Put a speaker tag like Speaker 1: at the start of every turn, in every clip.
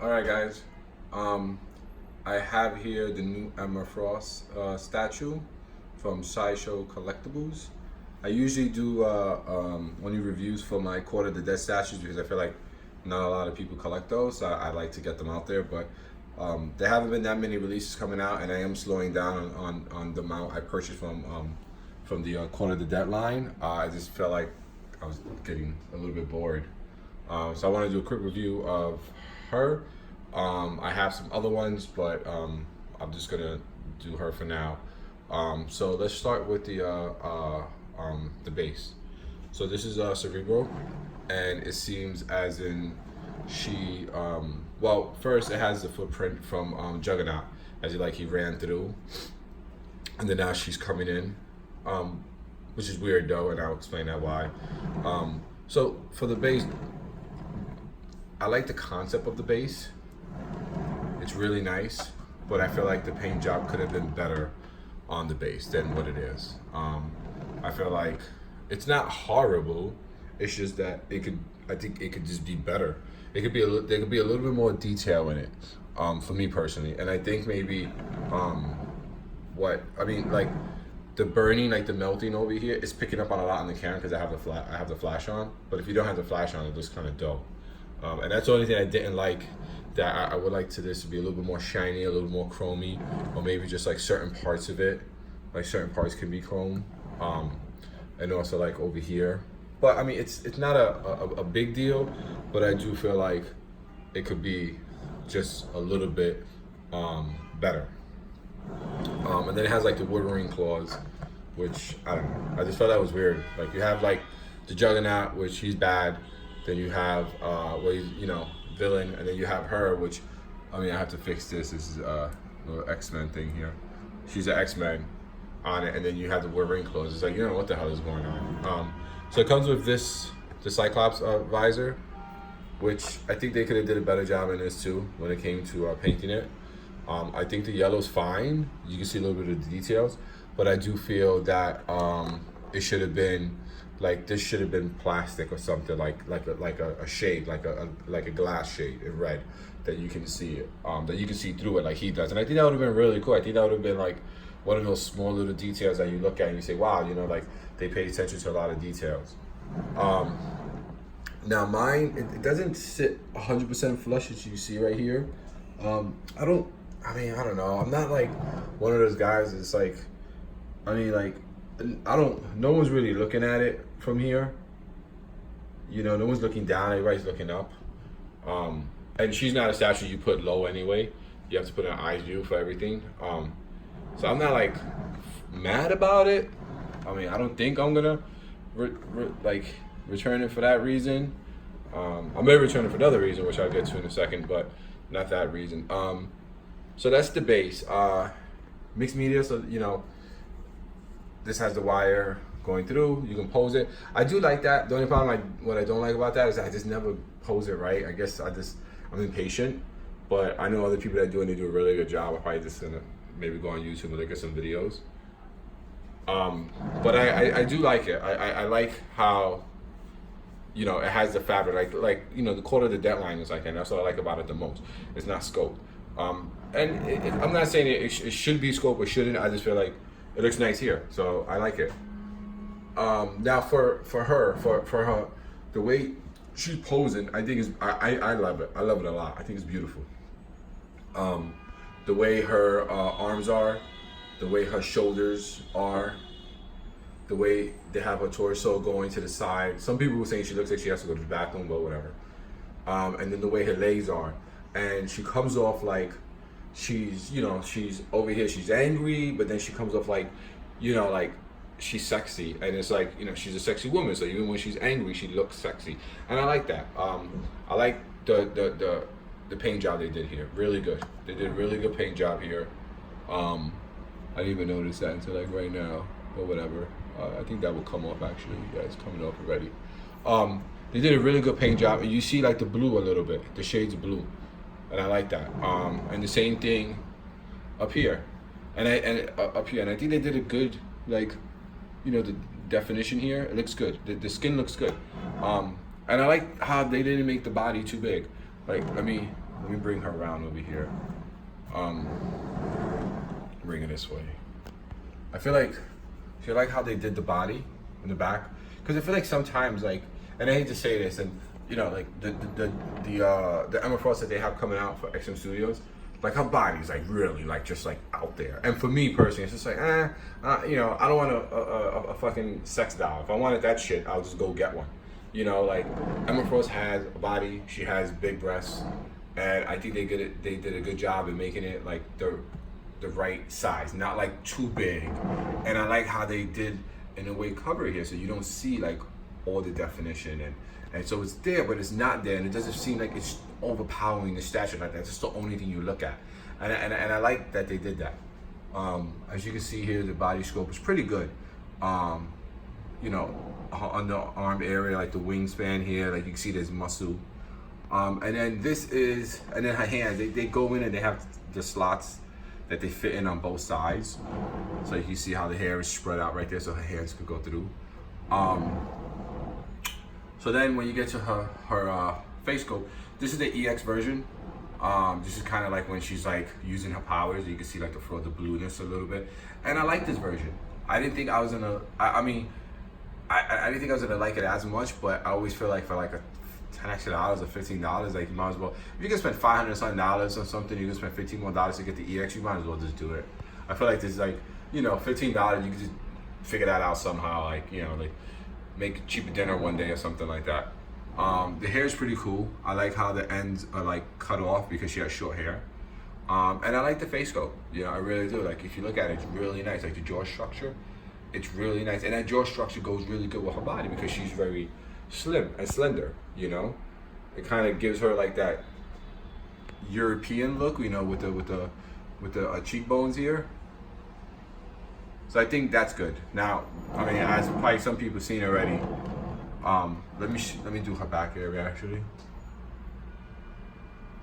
Speaker 1: All right, guys. I have here the new Emma Frost statue from Sideshow Collectibles. I usually do only reviews for my Quarter of the Dead statues because I feel like not a lot of people collect those. So I like to get them out there, but there haven't been that many releases coming out, and I am slowing down on the amount I purchased from the Quarter of the Dead line. I just felt like I was getting a little bit bored. So I want to do a quick review of her. I have some other ones, but I'm just gonna do her for now. So let's start with the base. So this is Cerebro, and it seems as in she well, first it has the footprint from Juggernaut, as he ran through, and then now she's coming in, which is weird though, and I'll explain that why. So for the base, I like the concept of the base. It's really nice, but I feel like the paint job could have been better on the base than what it is. I feel like it's not horrible. It's just that I think it could just be better. There could be a little bit more detail in it, for me personally. And I think maybe, like the burning, like the melting over here, is picking up on a lot on the camera because I have the flash on. But if you don't have the flash on, it looks kind of dull. And that's the only thing I didn't like. That I would like this to be a little bit more shiny, a little more chromy, or maybe just like certain parts of it, like certain parts can be chrome, and also like over here. But I mean, it's not a big deal, but I do feel like it could be just a little bit better. And then it has like the Wolverine claws, which I don't know. I just felt that was weird. Like you have like the Juggernaut, which he's bad. Then you have villain, and then you have her, which, I mean, I have to fix this. This is a little X-Men thing here. She's an X-Men on it, and then you have the Wolverine clothes. It's like, you don't know what the hell is going on. So it comes with the Cyclops Visor, which I think they could have did a better job in this too when it came to painting it. I think the yellow's fine. You can see a little bit of the details, but I do feel that it should have been, like, this should have been plastic or something, like a shade, like a glass shade in red that you can see it, that you can see through it like he does. And I think that would have been really cool. I think that would have been like one of those small little details that you look at and you say, wow, like they paid attention to a lot of details. Now mine, it doesn't sit 100% flush as you see right here. I don't know. I'm not like one of those guys that's like, no one's really looking at it from here. No one's looking down, everybody's looking up. And she's not a statue you put low anyway. You have to put an eye view for everything. So I'm not like mad about it. I mean, I don't think I'm gonna return it for that reason. I may return it for another reason, which I'll get to in a second, but not that reason. So that's the base. Mixed media, so this has the wire going through. You can pose it. I do like that. The only problem, what I don't like about that is I just never pose it right. I guess I'm impatient, but I know other people that do it and they do a really good job. I'm probably just gonna maybe go on YouTube and look at some videos. But I do like it. I like how it has the fabric, the Quarter of the Dead line is like, and that's what I like about it the most. It's not scoped. And I'm not saying it should be scoped or shouldn't. I just feel like it looks nice here, so I like it. Now for her, the way she's posing, I think I love it. I love it a lot. I think it's beautiful. The way her arms are, the way her shoulders are, the way they have her torso going to the side. Some people were saying she looks like she has to go to the bathroom, but whatever. And then the way her legs are, and she comes off like she's over here, she's angry, but then she comes off like she's sexy, and it's like she's a sexy woman, so even when she's angry she looks sexy, and I like that. I like the paint job they did here. Really good. They did a really good paint job here. I didn't even notice that until like right now, but whatever. I think that will come off actually. Yeah, it's coming off already. They did a really good paint job, and you see like the blue a little bit, the shades of blue. And I like that. And the same thing up here, and up here, and I think they did a good the definition here. It looks good. The skin looks good. And I like how they didn't make the body too big. Like, I mean, let me bring her around over here. Bring it this way. I feel like how they did the body in the back, because I feel like sometimes, like, and I hate to say this, and you know, like the Emma Frost that they have coming out for XM Studios, like her body's like really like just like out there. And for me personally, it's just like, you know, I don't want a fucking sex doll. If I wanted that shit, I'll just go get one. You know, like Emma Frost has a body, she has big breasts, and I think they did a good job in making it like the right size, not like too big. And I like how they did in a way cover it here, so you don't see like all the definition, and so it's there, but it's not there, and it doesn't seem like it's overpowering the statue like that. It's just the only thing you look at, and I like that they did that. As you can see here, the body scope is pretty good. You know, on the arm area, like the wingspan here, like you can see there's muscle. And then and then her hands, they go in and they have the slots that they fit in on both sides. So you can see how the hair is spread out right there, so her hands could go through. So then when you get to her face scope, this is the EX version. This is kind of like when she's like using her powers. You can see like the blueness a little bit. And I like this version. I didn't think I was gonna, I mean, I didn't think I was gonna like it as much, but I always feel like for like a $10 extra or $15, like you might as well, if you can spend $500 something on something, you can spend $15 more to get the EX, you might as well just do it. I feel like this is like, you know, $15, you can just figure that out somehow, like, you know, like make a cheaper dinner one day or something like that. The hair is pretty cool. I like how the ends are like cut off because she has short hair. And I like the face scope, you know, I really do. Like if you look at it, it's really nice. Like the jaw structure, it's really nice. And that jaw structure goes really good with her body because she's very slim and slender, you know. It kind of gives her like that European look, you know, with the cheekbones here. So I think that's good. Now, I mean, as probably some people seen already, let me do her back area actually.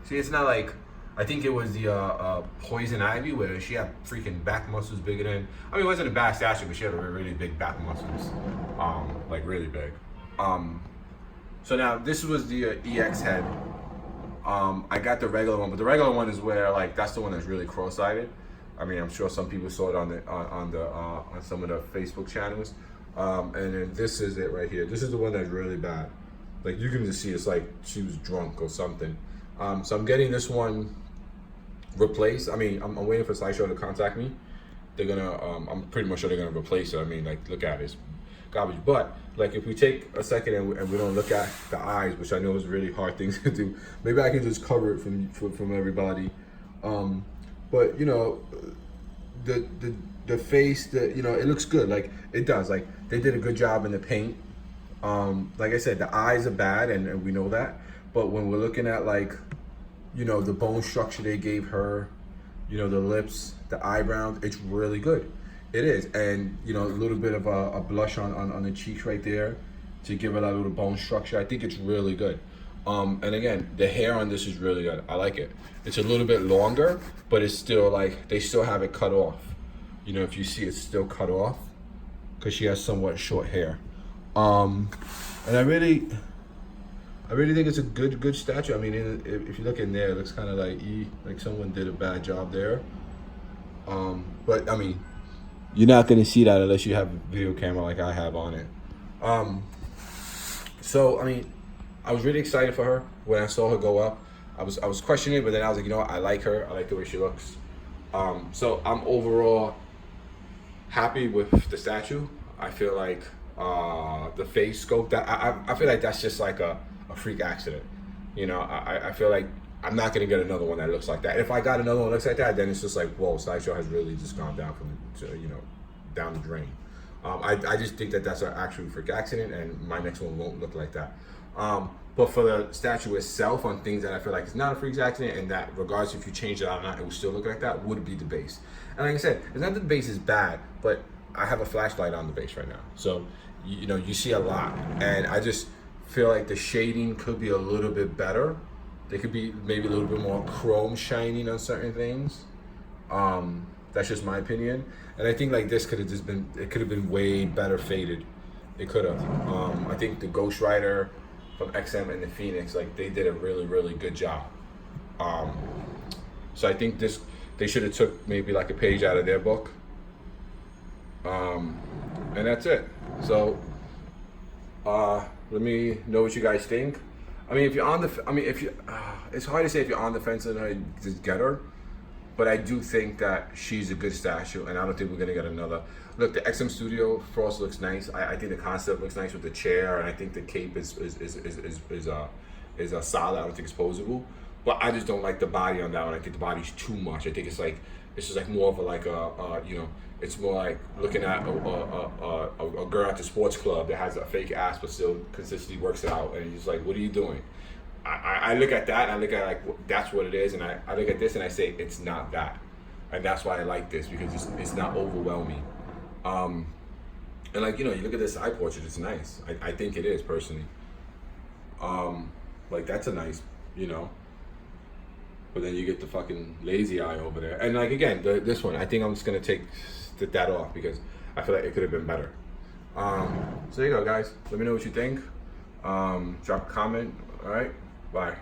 Speaker 1: See, it's not like, I think it was the Poison Ivy where she had freaking back muscles bigger than, I mean, it wasn't a bad statue, but she had a really big back muscles, like really big. So now this was the EX head. I got the regular one, but the regular one is where like that's the one that's really cross-sided. I mean, I'm sure some people saw it on some of the Facebook channels. And then this is it right here. This is the one that's really bad. Like you can just see it's like she was drunk or something. So I'm getting this one replaced. I mean, I'm waiting for Sideshow to contact me. They're gonna, I'm pretty much sure they're gonna replace it. I mean, like look at it, it's garbage. But like if we take a second and we don't look at the eyes, which I know is a really hard thing to do, maybe I can just cover it from everybody. But you know, the face, you know, it looks good. Like it does. Like they did a good job in the paint. Like I said, the eyes are bad, and we know that. But when we're looking at like, you know, the bone structure they gave her, you know, the lips, the eyebrows, it's really good. It is, and you know, a little bit of a blush on the cheeks right there to give it that little bone structure. I think it's really good. And again, the hair on this is really good. I like it. It's a little bit longer, but it's still like, they still have it cut off. You know, if you see it's still cut off because she has somewhat short hair. And I really think it's a good statue. I mean, if you look in there, it looks kind of like someone did a bad job there. But I mean, you're not gonna see that unless you have a video camera like I have on it. So I mean, I was really excited for her when I saw her go up. I was questioning, but then I was like, you know what? I like her. I like the way she looks. So I'm overall happy with the statue. I feel like the face scope, that I feel like that's just like a freak accident. You know, I feel like I'm not gonna get another one that looks like that. If I got another one that looks like that, then it's just like, whoa, Sideshow has really just gone down down the drain. I just think that that's an actual freak accident, and my next one won't look like that. But for the statue itself, on things that I feel like it's not a freak accident, and that regardless if you change it out or not, it would still look like that, would be the base. And like I said, it's not that the base is bad, but I have a flashlight on the base right now. So, you know, you see a lot. And I just feel like the shading could be a little bit better. They could be maybe a little bit more chrome shining on certain things. That's just my opinion. And I think like this could have been way better faded. It could have. I think the Ghost Rider from XM and the Phoenix, like they did a really good job. So I think they should have took maybe like a page out of their book. And that's it. So let me know what you guys think. I mean, if you're on the, I mean, if you, it's hard to say if you're on the fence and I just get her, but I do think that she's a good statue, and I don't think we're gonna get another. Look, the XM Studio Frost looks nice. I think the concept looks nice with the chair, and I think the cape is solid. I don't think it's posable, but I just don't like the body on that one. I think the body's too much. I think it's just like more of a you know, it's more like looking at a girl at the sports club that has a fake ass but still consistently works it out, and you're just like, what are you doing? I look at that and I look at like that's what it is, and I look at this and I say it's not that, and that's why I like this, because it's not overwhelming. And like, you know, you look at this eye portrait, it's nice. I think it is, personally. Like that's a nice, you know. But then you get the fucking lazy eye over there, and like again, this one I think I'm just gonna take that off because I feel like it could have been better. So there you go, guys. Let me know what you think. Drop a comment. All right. Bye.